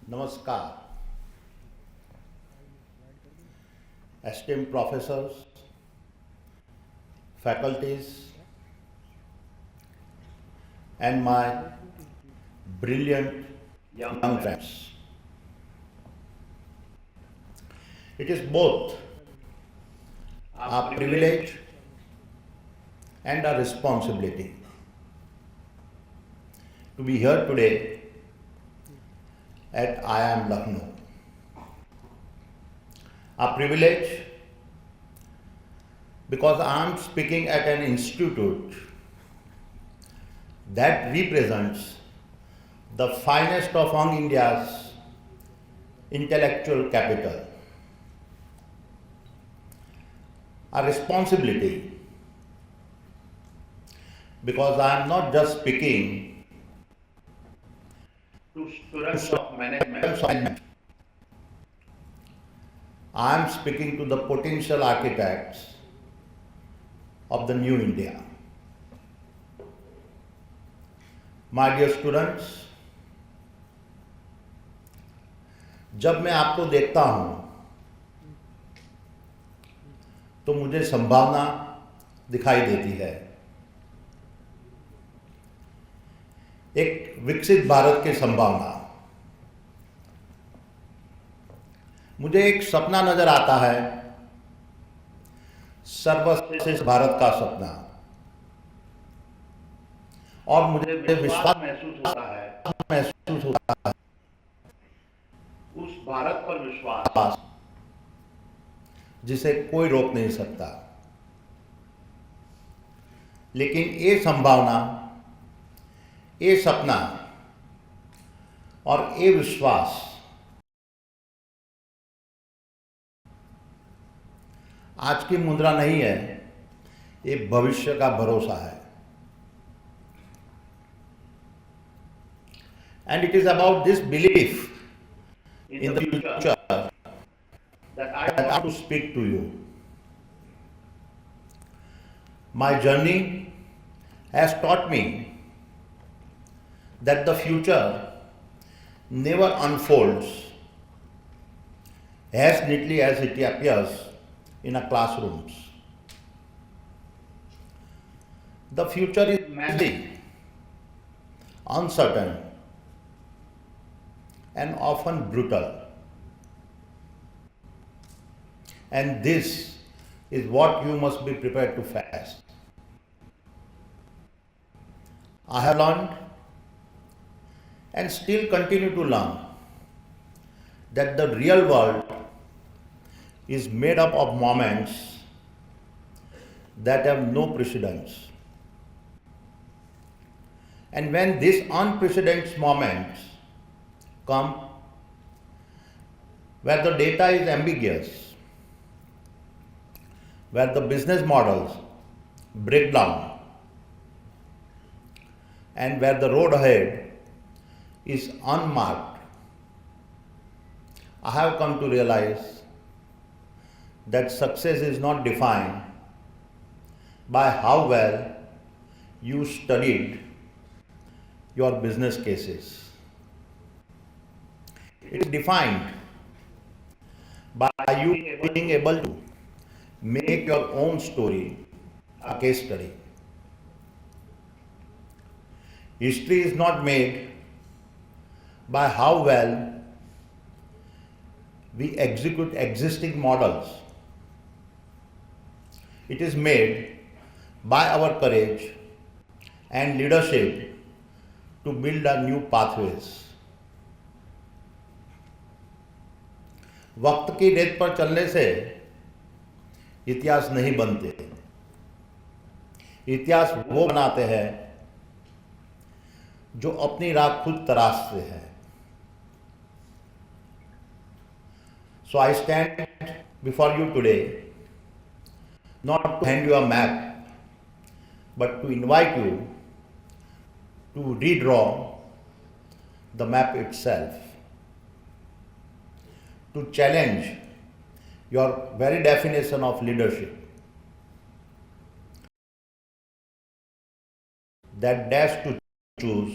Namaskar, esteemed professors, faculties, and my brilliant young friends. It is both a privilege and a responsibility to be here today at IIM Lucknow. A privilege because I am speaking at an institute that represents the finest of among India's intellectual capital. A responsibility because I am not just speaking to students of management. I am speaking to the potential architects of the new India. My dear students, जब मैं आपको देखता हूं तो मुझे संभावना दिखाई देती है। एक विकसित भारत की संभावना। मुझे एक सपना नजर आता है, सर्वश्रेष्ठ भारत का सपना, और मुझे विश्वास महसूस होता है उस भारत पर विश्वास जिसे कोई रोक नहीं सकता। लेकिन ये संभावना, ये सपना और ये विश्वास आज की मुद्रा नहीं है, ये भविष्य का भरोसा है। And it is about this belief in the future that I want to speak to you. My journey has taught me that the future never unfolds as neatly as it appears in a classrooms. The future is messy, uncertain, and often brutal. And this is what you must be prepared to face. I have learned and still continue to learn that the real world is made up of moments that have no precedents. And when these unprecedented moments come, where the data is ambiguous, where the business models break down, and where the road ahead is unmarked, I have come to realize that success is not defined by how well you studied your business cases. It is defined by you being able to make your own story a case study. History is not made by how well we execute existing models. It is made by our courage and leadership to build a new pathways. वक्त की रेत पर चलने से इतिहास नहीं बनते। इतिहास वो बनाते हैं जो अपनी राह खुद तराशते हैं। So I stand before you today not to hand you a map, but to invite you to redraw the map itself, to challenge your very definition of leadership, that dares to choose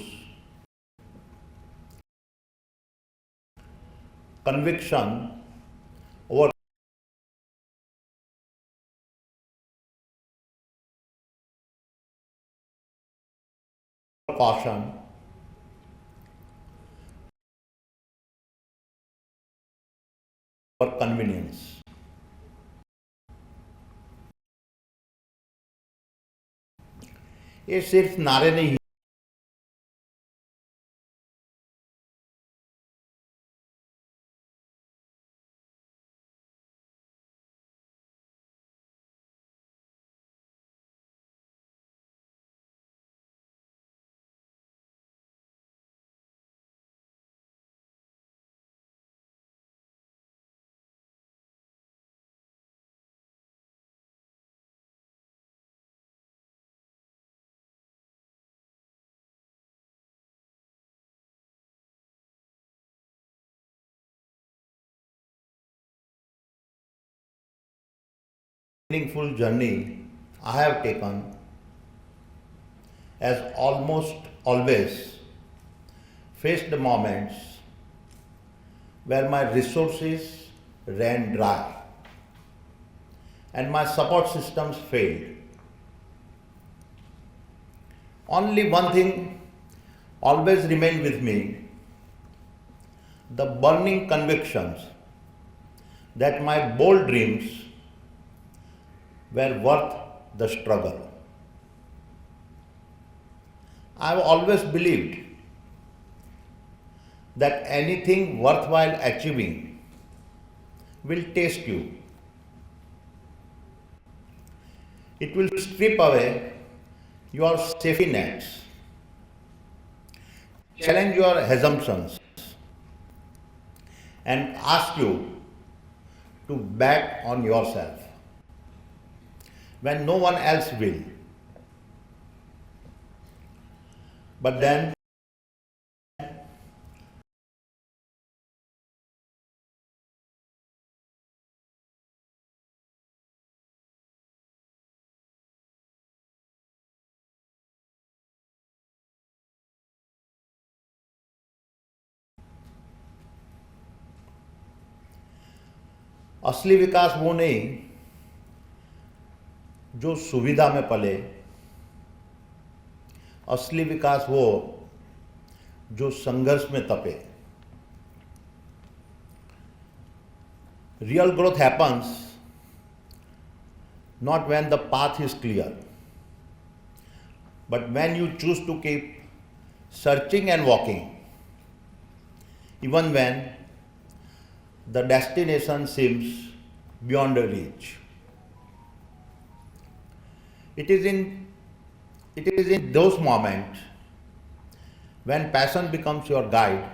conviction over caution, or convenience. ये सिर्फ नारे नहीं meaningful journey I have taken has almost always faced the moments where my resources ran dry and my support systems failed. Only one thing always remained with me, the burning convictions that my bold dreams were worth the struggle. I've always believed that anything worthwhile achieving will test you. It will strip away your safety nets, challenge your assumptions, and ask you to bet on yourself when no one else will. But then असली विकास वो नहीं जो सुविधा में पले, असली विकास वो जो संघर्ष में तपे. Real growth happens not when the path is clear, but when you choose to keep searching and walking, even when the destination seems beyond reach. It is in those moments when passion becomes your guide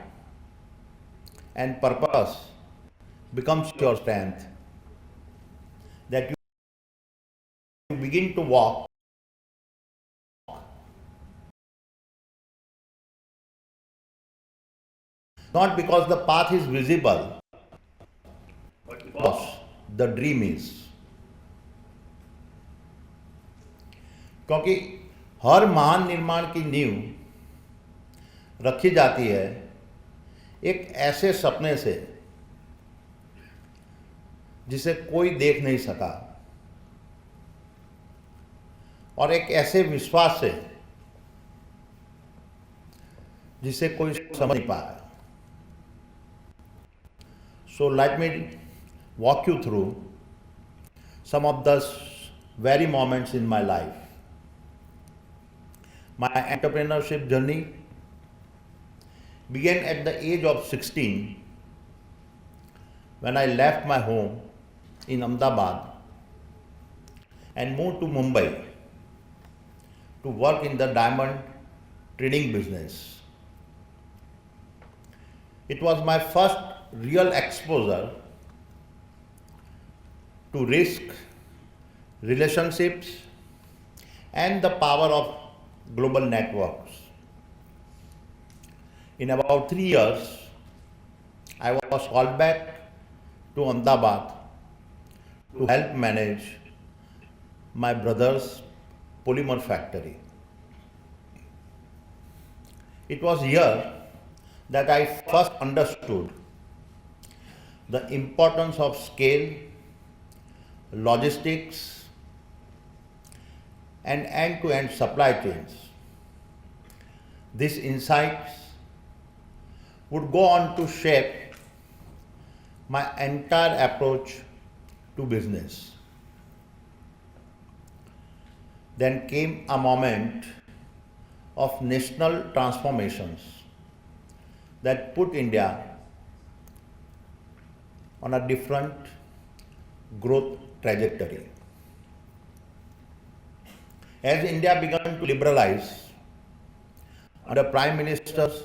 and purpose becomes your strength that you begin to walk not because the path is visible, but because the dream is. क्योंकि हर महान निर्माण की नींव रखी जाती है एक ऐसे सपने से जिसे कोई देख नहीं सका और एक ऐसे विश्वास से जिसे कोई समझ नहीं पाया. So let me walk you through some of the very moments in my life. My entrepreneurship journey began at the age of 16 when I left my home in Ahmedabad and moved to Mumbai to work in the diamond trading business. It was my first real exposure to risk, relationships, and the power of global networks. In about 3 years, I was called back to Ahmedabad to help manage my brother's polymer factory. It was here that I first understood the importance of scale, logistics, and end-to-end supply chains. These insights would go on to shape my entire approach to business. Then came a moment of national transformations that put India on a different growth trajectory. As India began to liberalize under Prime Ministers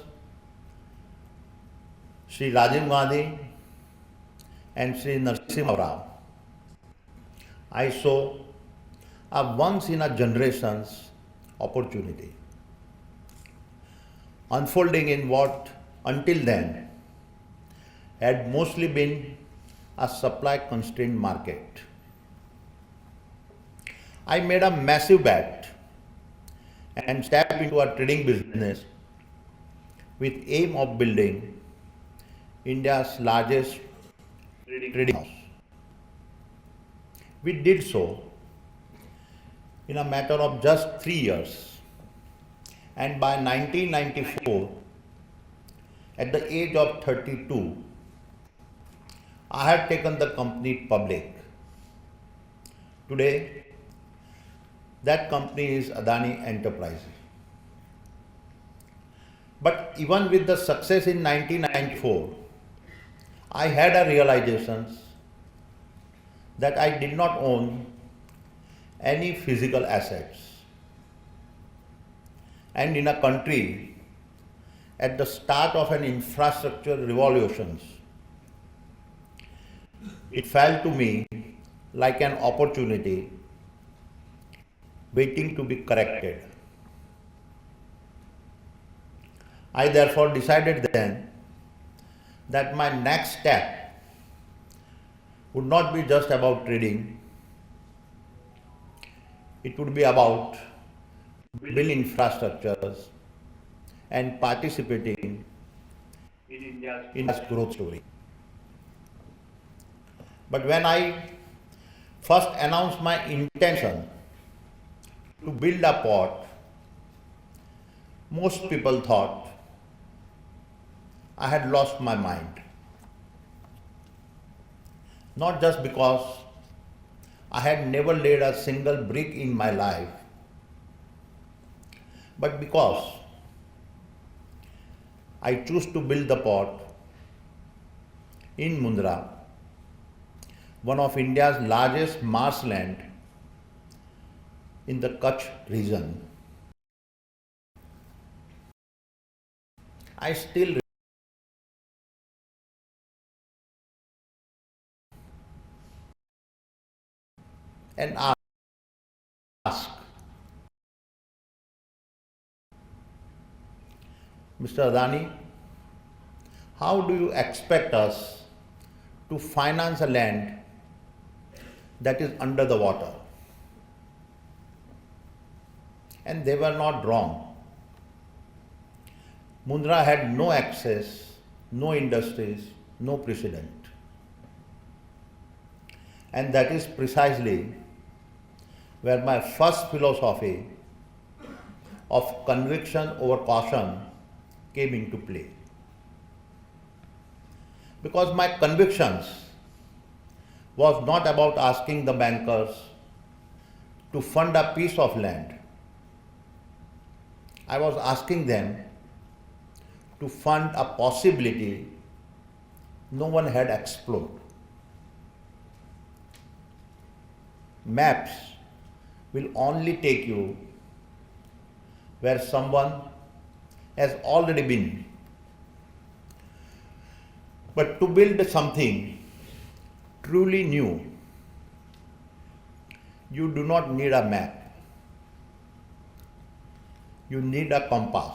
Sri Rajiv Gandhi and Sri Narasimha Rao, I saw a once in a generation's opportunity unfolding in what until then had mostly been a supply constrained market. I made a massive bet and stepped into a trading business with aim of building India's largest trading house. We did so in a matter of just 3 years, and by 1994, at the age of 32, I had taken the company public. Today, that company is Adani Enterprises. But even with the success in 1994, I had a realization that I did not own any physical assets. And in a country at the start of an infrastructure revolution, it felt to me like an opportunity waiting to be corrected. I therefore decided then that my next step would not be just about trading, it would be about building infrastructures and participating in India's growth story. But when I first announced my intention to build a port, most people thought I had lost my mind. Not just because I had never laid a single brick in my life, but because I chose to build the port in Mundra, one of India's largest marshland in the Kutch region. I still and ask, Mr. Adani, how do you expect us to finance a land that is under the water? And they were not wrong. Mundra had no access, no industries, no precedent. And that is precisely where my first philosophy of conviction over caution came into play. Because my convictions was not about asking the bankers to fund a piece of land. I was asking them to fund a possibility no one had explored. Maps will only take you where someone has already been. But to build something truly new, you do not need a map. You need a compass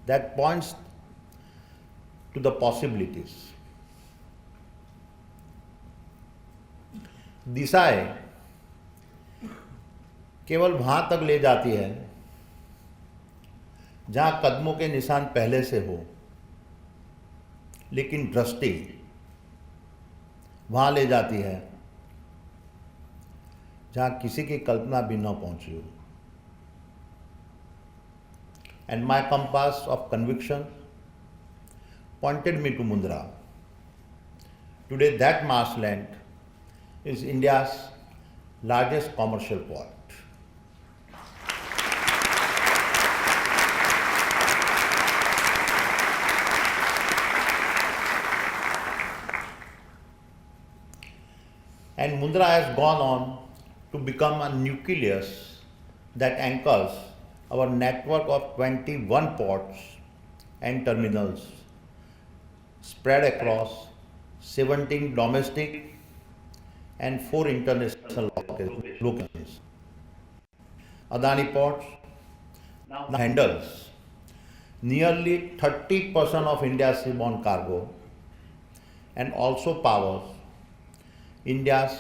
that points to the possibilities. दिशाएं केवल वहां तक ले जाती है जहां कदमों के निशान पहले से हो, लेकिन दृष्टि वहाँ ले जाती है जहाँ किसी की कल्पना भी न पहुँची हो. And my compass of conviction pointed me to Mundra. Today that marshland is India's largest commercial port. And Mundra has gone on to become a nucleus that anchors our network of 21 ports and terminals spread across 17 domestic and 4 international locations. Adani Ports now handles nearly 30% of India's seaborne cargo and also powers India's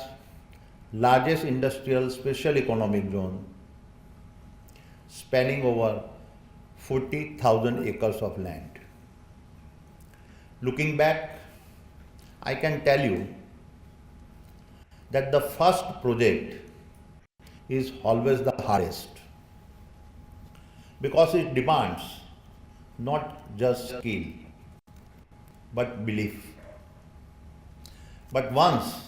largest industrial special economic zone spanning over 40,000 acres of land. Looking back, I can tell you that the first project is always the hardest because it demands not just skill but belief. But once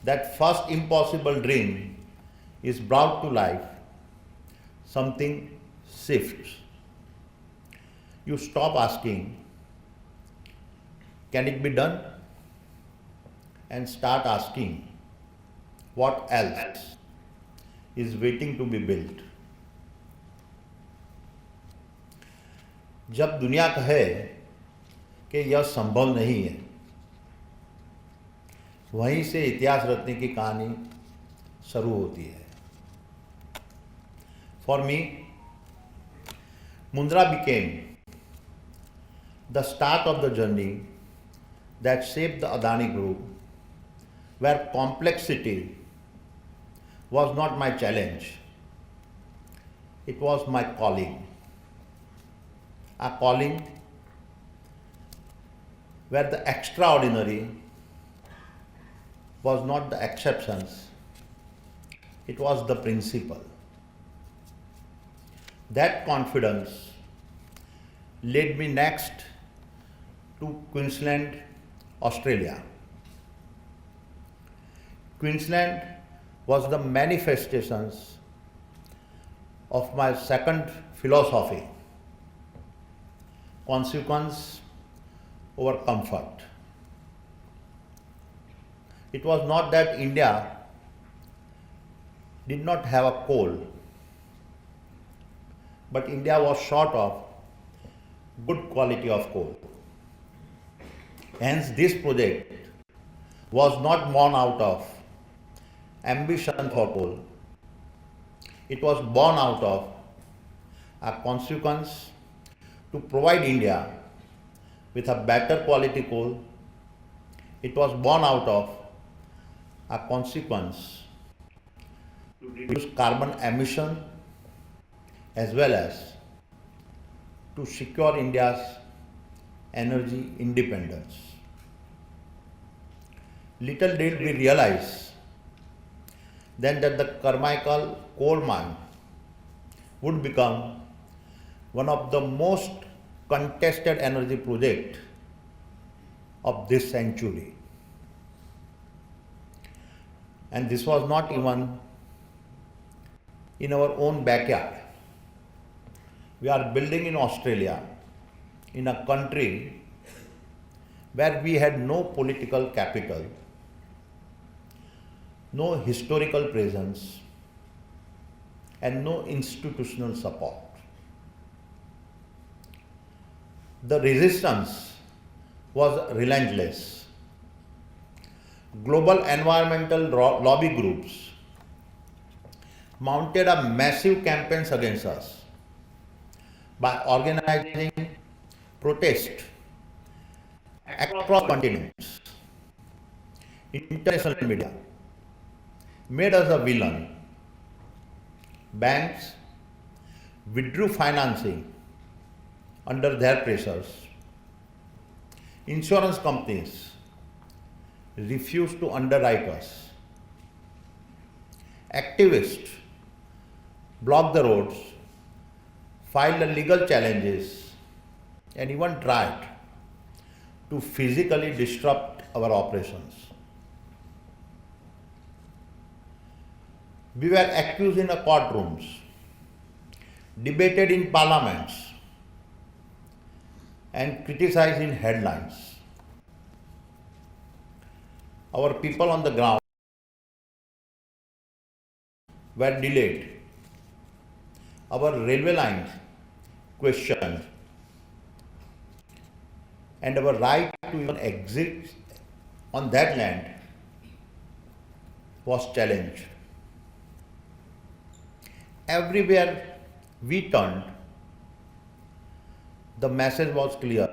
that first impossible dream is brought to life, something shifts. You stop asking, can it be done? And start asking, what else is waiting to be built? जब दुनिया कहे कि यह संभव नहीं है, वहीं से इतिहास रचने की कहानी शुरू होती है. For me, Mundra became the start of the journey that shaped the Adani Group, where complexity was not my challenge, it was my calling. A calling where the extraordinary was not the exceptions, it was the principle. That confidence led me next to Queensland, Australia. Queensland was the manifestations of my second philosophy, consequence over comfort. It was not that India did not have a coal, but India was short of good quality of coal. Hence, this project was not born out of ambition for coal. It was born out of a consequence to provide India with a better quality coal. It was born out of a consequence to reduce carbon emission as well as to secure India's energy independence. Little did we realize then that the Carmichael coal mine would become one of the most contested energy projects of this century. And this was not even in our own backyard. We are building in Australia, in a country where we had no political capital, no historical presence, and no institutional support. The resistance was relentless. Global environmental lobby groups mounted a massive campaigns against us by organizing protests across continents. International media made us a villain. Banks withdrew financing under their pressures. Insurance companies refuse to underwrite us. Activists block the roads, filed legal challenges, and even tried to physically disrupt our operations. We were accused in the courtrooms, debated in parliaments, and criticized in headlines. Our people on the ground were delayed. Our railway lines questioned, and our right to even exist on that land was challenged. Everywhere we turned, the message was clear,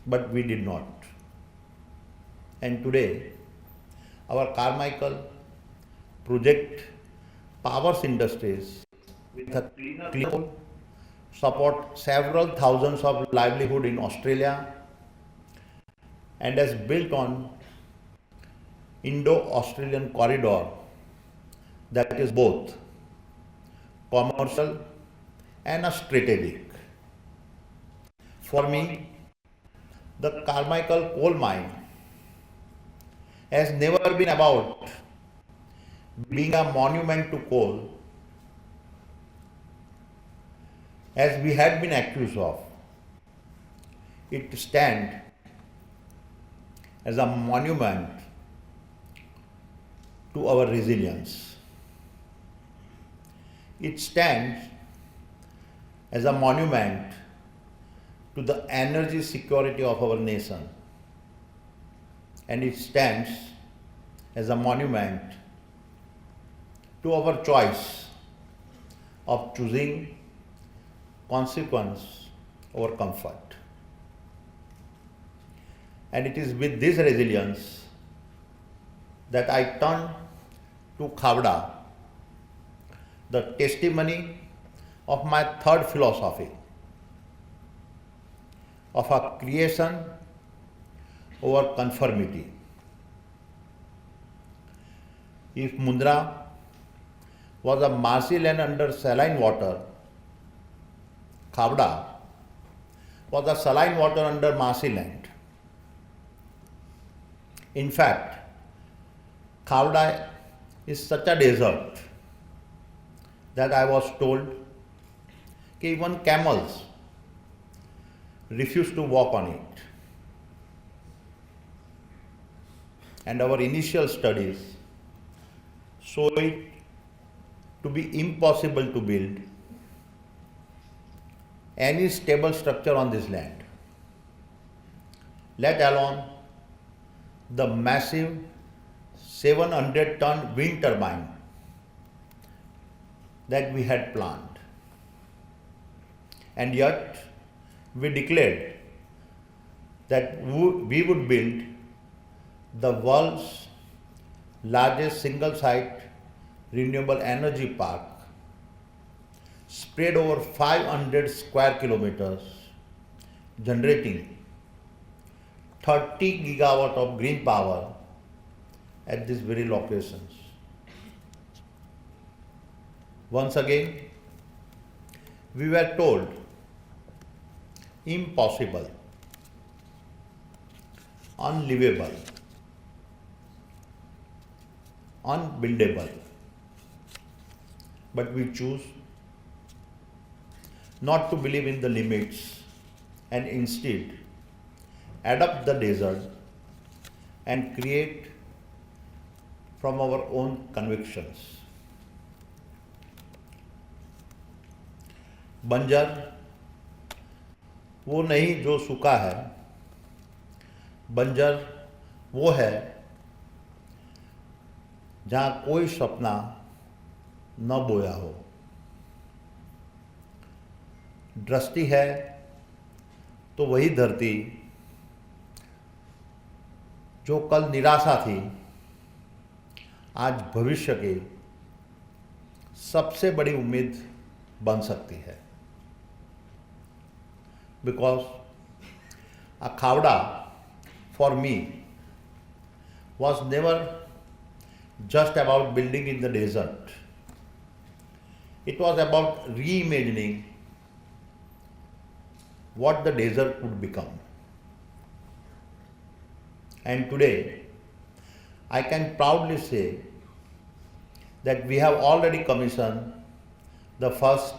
but we did not. And today, our Carmichael project powers industries with a clean coal, support several thousands of livelihood in Australia, and is built on Indo-Australian corridor that is both commercial and a strategic. For me, the Carmichael coal mine has never been about being a monument to coal, as we had been accused of. It stands as a monument to our resilience. It stands as a monument to the energy security of our nation. And it stands as a monument to our choice of choosing consequence over comfort. And it is with this resilience that I turn to Khavda, the testimony of my third philosophy of a creation over conformity. If Mundra was a marshy land under saline water, Khavda was a saline water under marshy land. In fact, Khavda is such a desert that I was told that even camels refuse to walk on it. And our initial studies show it to be impossible to build any stable structure on this land, let alone the massive 700-ton wind turbine that we had planned. And yet, we declared that we would build the world's largest single-site renewable energy park spread over 500 square kilometers, generating 30 gigawatt of green power at these very locations. Once again, we were told impossible, unlivable, unbuildable. But we choose not to believe in the limits and instead adapt the desert and create from our own convictions. बंजर वो नहीं जो सूखा है, बंजर वो है जहाँ कोई सपना न बोया हो। दृष्टि है तो वही धरती जो कल निराशा थी, आज भविष्य की सबसे बड़ी उम्मीद बन सकती है। because a Khavda for me was never just about building in the desert. It was about reimagining what the desert could become. And today, I can proudly say that we have already commissioned the first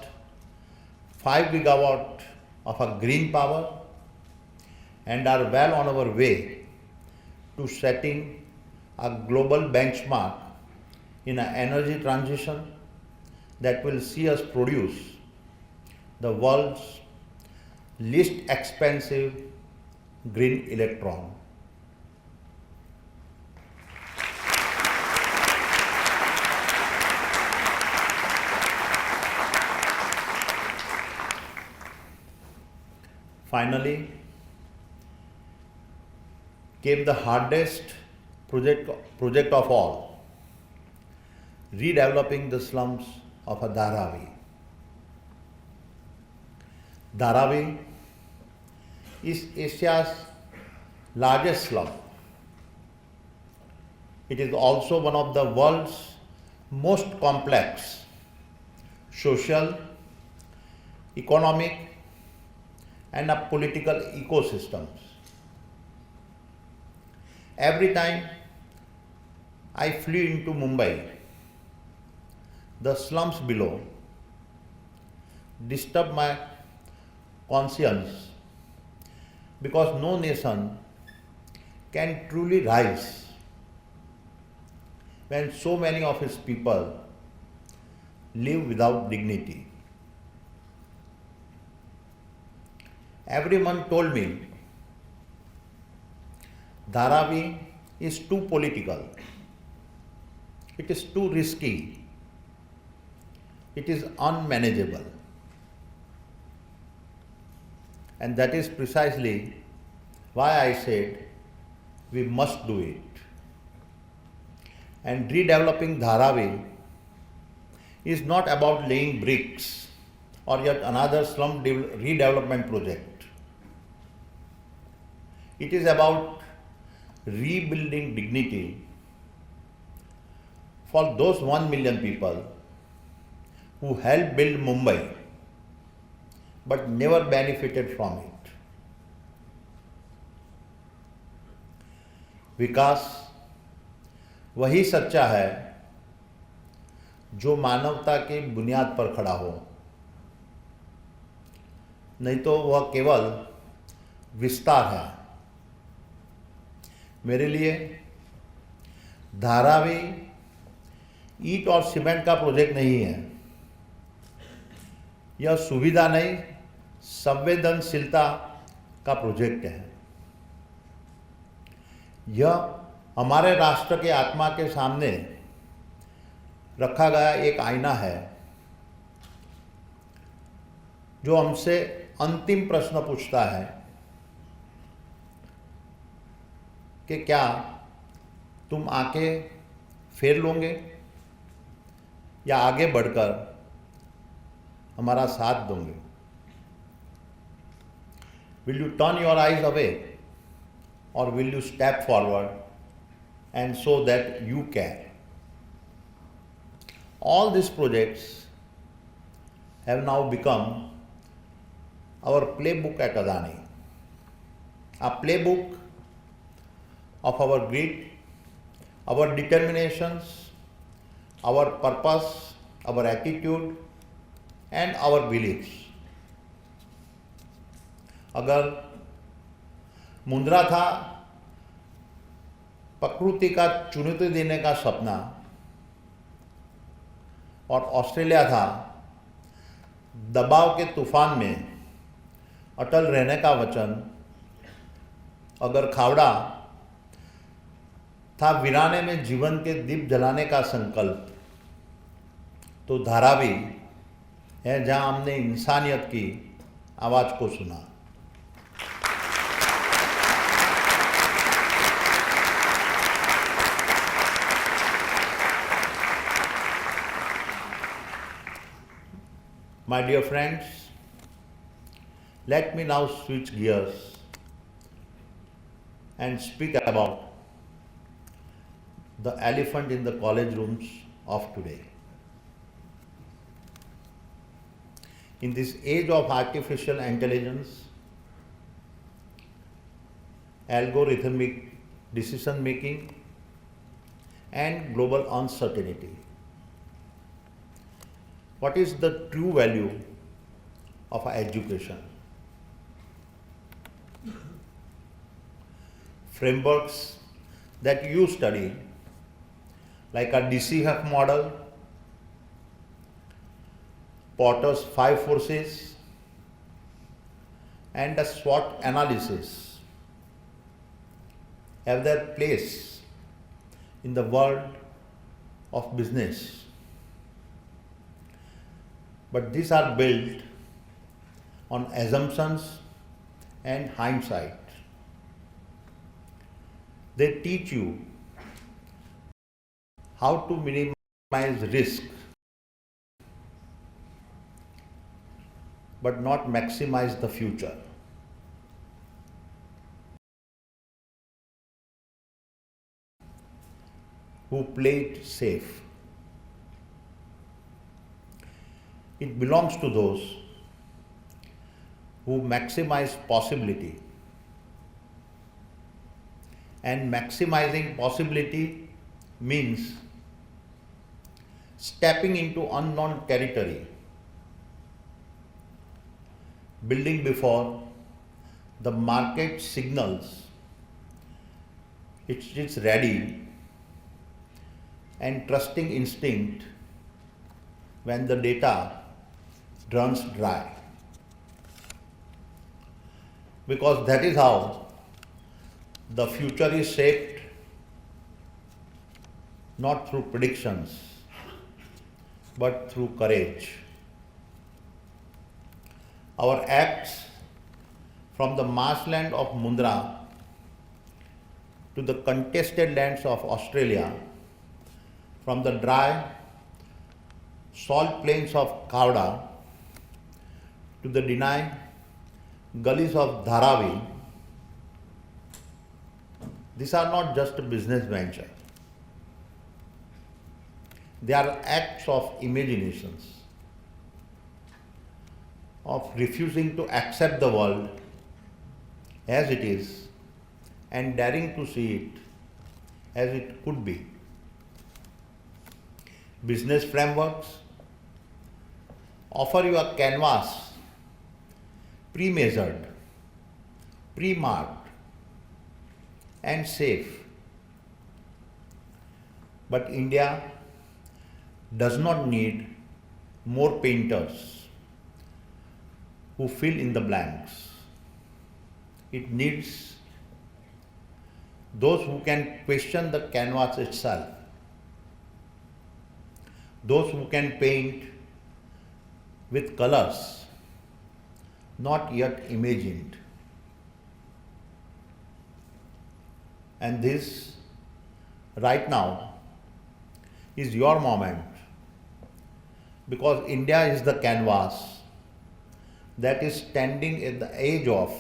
5 gigawatt of a green power and are well on our way to setting a global benchmark in an energy transition that will see us produce the world's least expensive green electron. Finally, came the hardest project of all, redeveloping the slums of a Dharavi. Dharavi is Asia's largest slum. It is also one of the world's most complex social, economic, and political ecosystems. Every time I flew into Mumbai, the slums below disturbed my conscience because no nation can truly rise when so many of its people live without dignity. Everyone told me Dharavi is too political, it is too risky, it is unmanageable. And that is precisely why I said we must do it. And redeveloping Dharavi is not about laying bricks or yet another slum redevelopment project. It is about rebuilding dignity for those 1 million people who helped build Mumbai but never benefited from it. विकास वही सच्चा है जो मानवता की बुनियाद पर खड़ा हो, नहीं तो वह केवल विस्तार है। मेरे लिए धारावी ईंट और सीमेंट का प्रोजेक्ट नहीं है, यह सुविधा नहीं संवेदनशीलता का प्रोजेक्ट है। यह हमारे राष्ट्र के आत्मा के सामने रखा गया एक आईना है जो हमसे अंतिम प्रश्न पूछता है कि क्या तुम आके फेर लोगे या आगे बढ़कर हमारा साथ दोगे? Will you turn your eyes away or will you step forward and show that you care? All these projects have now become our playbook at Adani, a playbook of our grit, our determinations, our purpose, our attitude and our beliefs. अगर मुंद्रा था प्रकृति का चुनौती देने का सपना और Australia था दबाव के तूफान में अटल रहने का वचन, अगर खावड़ा था वीराने में जीवन के दीप जलाने का संकल्प, तो धारावी है जहां हमने इंसानियत की आवाज को सुना। My dear friends, Let me now switch gears and speak about the elephant in the college rooms of today. In this age of artificial intelligence, algorithmic decision making, and global uncertainty, what is the true value of education? Frameworks that you study, like a DCF model, Potter's 5 forces, and a SWOT analysis, have their place in the world of business. But these are built on assumptions and hindsight. They teach you how to minimize risk, but not maximize the future. Who play it safe. It belongs to those who maximize possibility. And maximizing possibility means stepping into unknown territory, building before the market signals it's ready, and trusting instinct when the data runs dry. Because that is how the future is shaped, not through predictions, but through courage. Our acts, from the marshland of Mundra to the contested lands of Australia, from the dry salt plains of Khavda to the denied gullies of Dharavi, these are not just a business venture. They are acts of imaginations, of refusing to accept the world as it is and daring to see it as it could be. Business frameworks offer you a canvas, pre-measured, pre-marked, and safe. But India does not need more painters who fill in the blanks. It needs those who can question the canvas itself, those who can paint with colors not yet imagined. And this, right now, is your moment, because India is the canvas that is standing at the edge of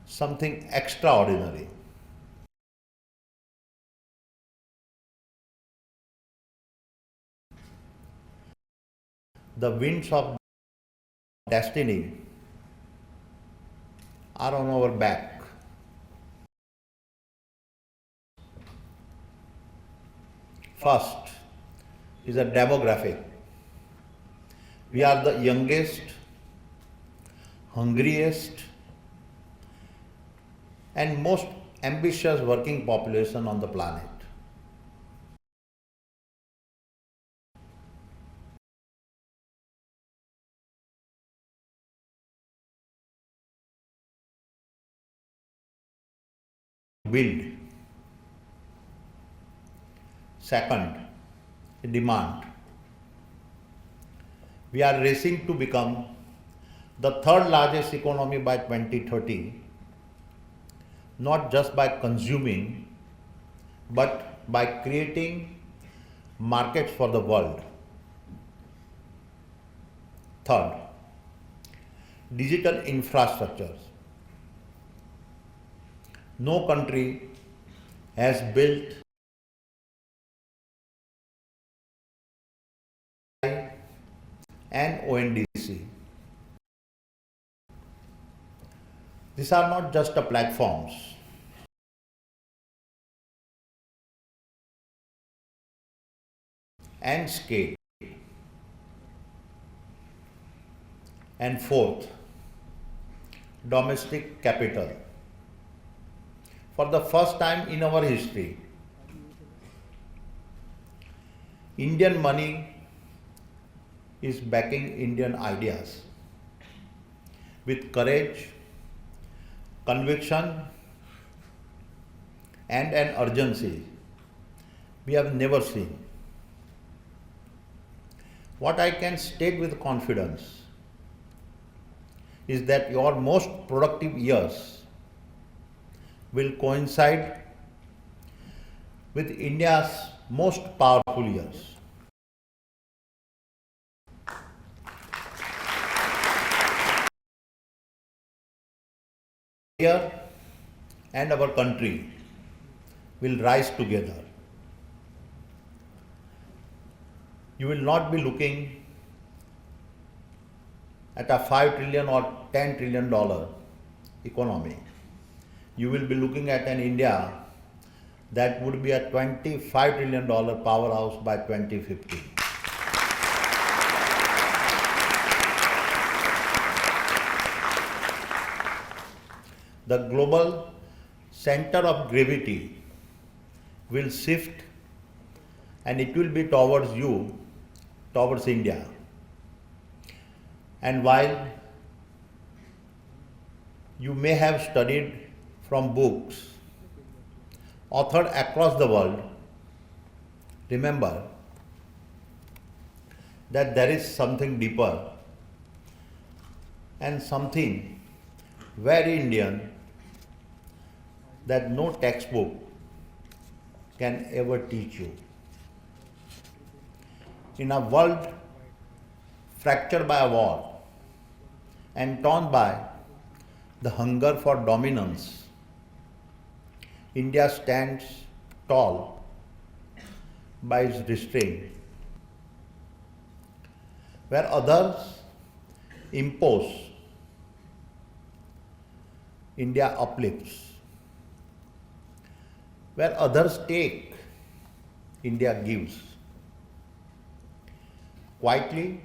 something extraordinary. The winds of destiny are on our back. First is a demographic. We are the youngest, hungriest, and most ambitious working population on the planet. Build. Second, demand. We are racing to become the third largest economy by 2030, not just by consuming, but by creating markets for the world. Third, digital infrastructures. No country has built and ONDC. These are not just the platforms. And scale. And fourth, domestic capital. For the first time in our history, Indian money is backing Indian ideas with courage, conviction, and an urgency we have never seen. What I can state with confidence is that your most productive years will coincide with India's most powerful years. Here and our country will rise together. You will not be looking at a 5 trillion or $10 trillion economy. You will be looking at an India that would be a $25 trillion powerhouse by 2050. The global center of gravity will shift and it will be towards you, towards India. And while you may have studied from books authored across the world, remember that there is something deeper and something very Indian that no textbook can ever teach you. In a world fractured by a war and torn by the hunger for dominance, India stands tall by its restraint. Where others impose, India uplifts. Where others take, India gives. Quietly,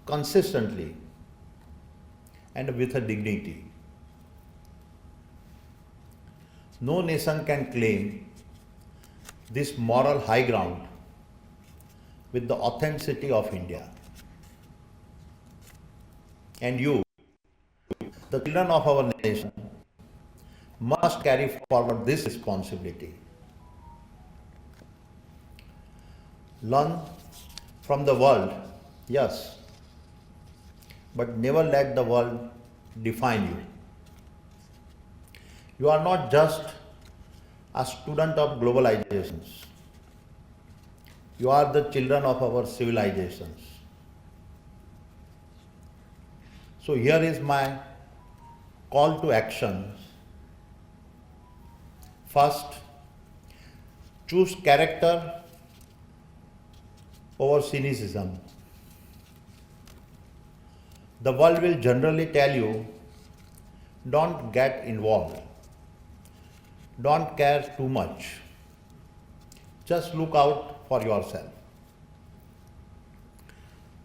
consistently, and with a dignity. No nation can claim this moral high ground with the authenticity of India. And you, the children of our nation, must carry forward this responsibility. Learn from the world, yes, but never let the world define you. You are not just a student of globalizations. You are the children of our civilizations. So here is my call to action. First, choose character over cynicism. The world will generally tell you, don't get involved. Don't care too much. Just look out for yourself.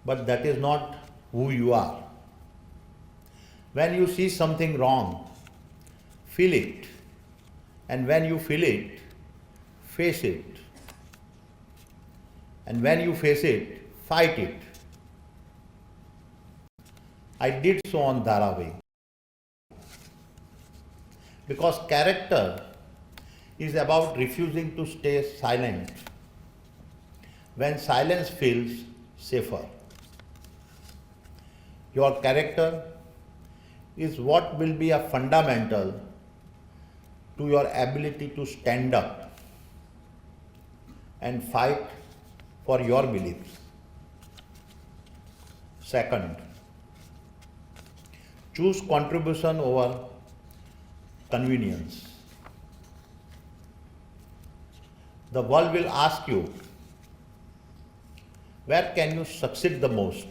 But that is not who you are. When you see something wrong, feel it. And when you feel it, face it. And when you face it, fight it. I did so on Dharavi. Because character is about refusing to stay silent when silence feels safer. Your character is what will be a fundamental to your ability to stand up and fight for your beliefs. Second, Choose contribution over convenience. The world will ask you, where can you succeed the most?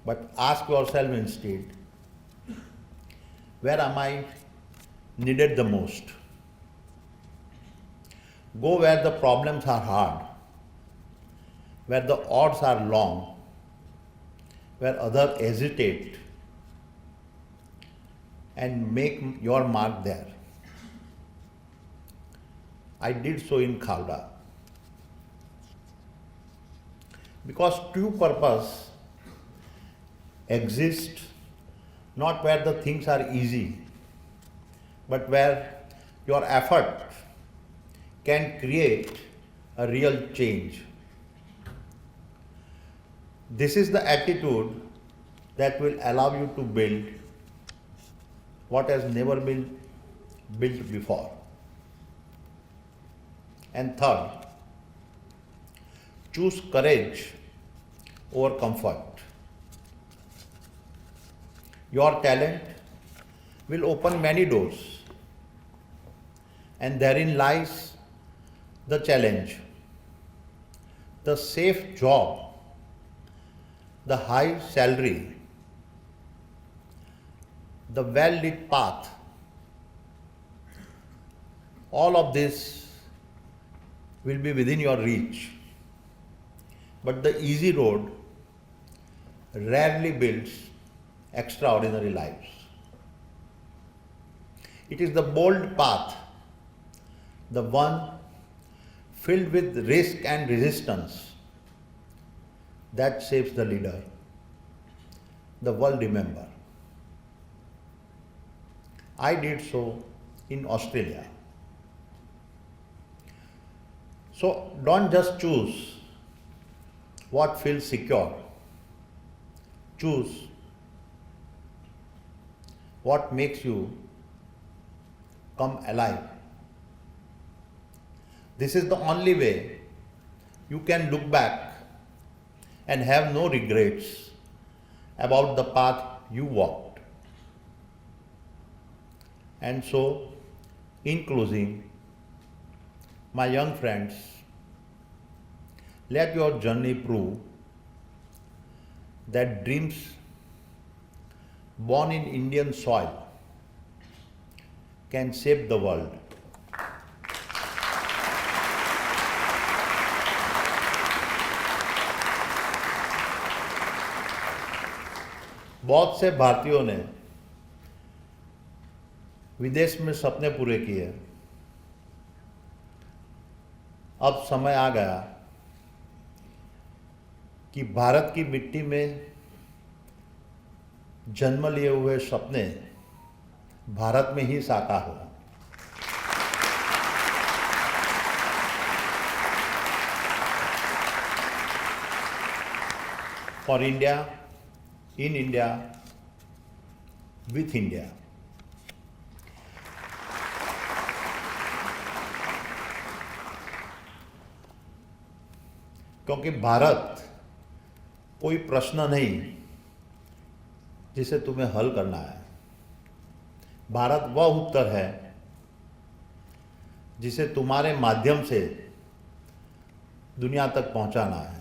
But ask yourself instead, where am I needed the most? Go where the problems are hard, where the odds are long, where others hesitate, and make your mark there. I did so in Khavda. Because true purpose exists not where the things are easy, but where your effort can create a real change. This is the attitude that will allow you to build what has never been built before. And third, choose courage over comfort. Your talent will open many doors, and therein lies the challenge. The safe job, the high salary, the well-lit path, all of this will be within your reach. But the easy road rarely builds extraordinary lives. It is the bold path, the one filled with risk and resistance, that shapes the leader the world remember. I did so in Australia. So don't just choose what feels secure. Choose what makes you come alive. This is the only way you can look back and have no regrets about the path you walked. And so, in closing, my young friends, let your journey prove that dreams born in Indian soil can shape the world. बहुत से भारतीयों ने विदेश में सपने पूरे किए। अब समय आ गया कि भारत की मिट्टी में जन्म लिए हुए सपने भारत में ही साकार हो। For India, in India, with India. क्योंकि भारत कोई प्रश्न नहीं जिसे तुम्हें हल करना है। भारत वह उत्तर है जिसे तुम्हारे माध्यम से दुनिया तक पहुंचाना है।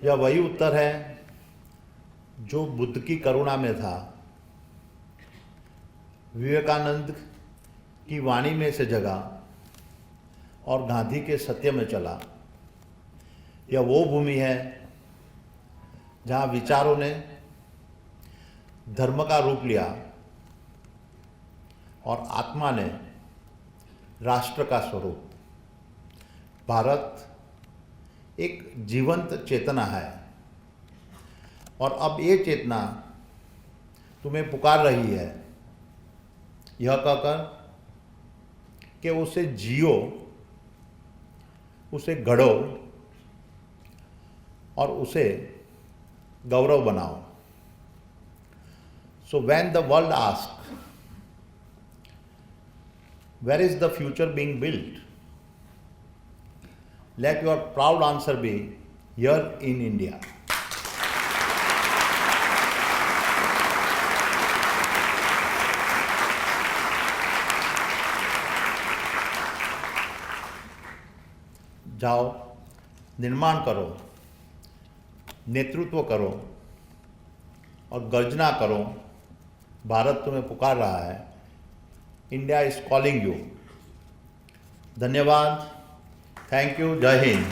यह वही उत्तर है जो बुद्ध की करुणा में था, विवेकानंद की वाणी में से जगा और गांधी के सत्य में चला। यह वो भूमि है जहाँ विचारों ने धर्म का रूप लिया और आत्मा ने राष्ट्र का स्वरूप। भारत एक जीवंत चेतना है और अब ये चेतना तुम्हें पुकार रही है, यह कहकर कि उसे जियो, उसे गढ़ो और उसे गौरव बनाओ। So when the world asks, Where is the future being built? Let your proud answer be here in India. जाओ, निर्माण करो, नेतृत्व करो और गर्जना करो। भारत तुम्हें पुकार रहा है। India is calling you. धन्यवाद। Thank you. जय हिंद।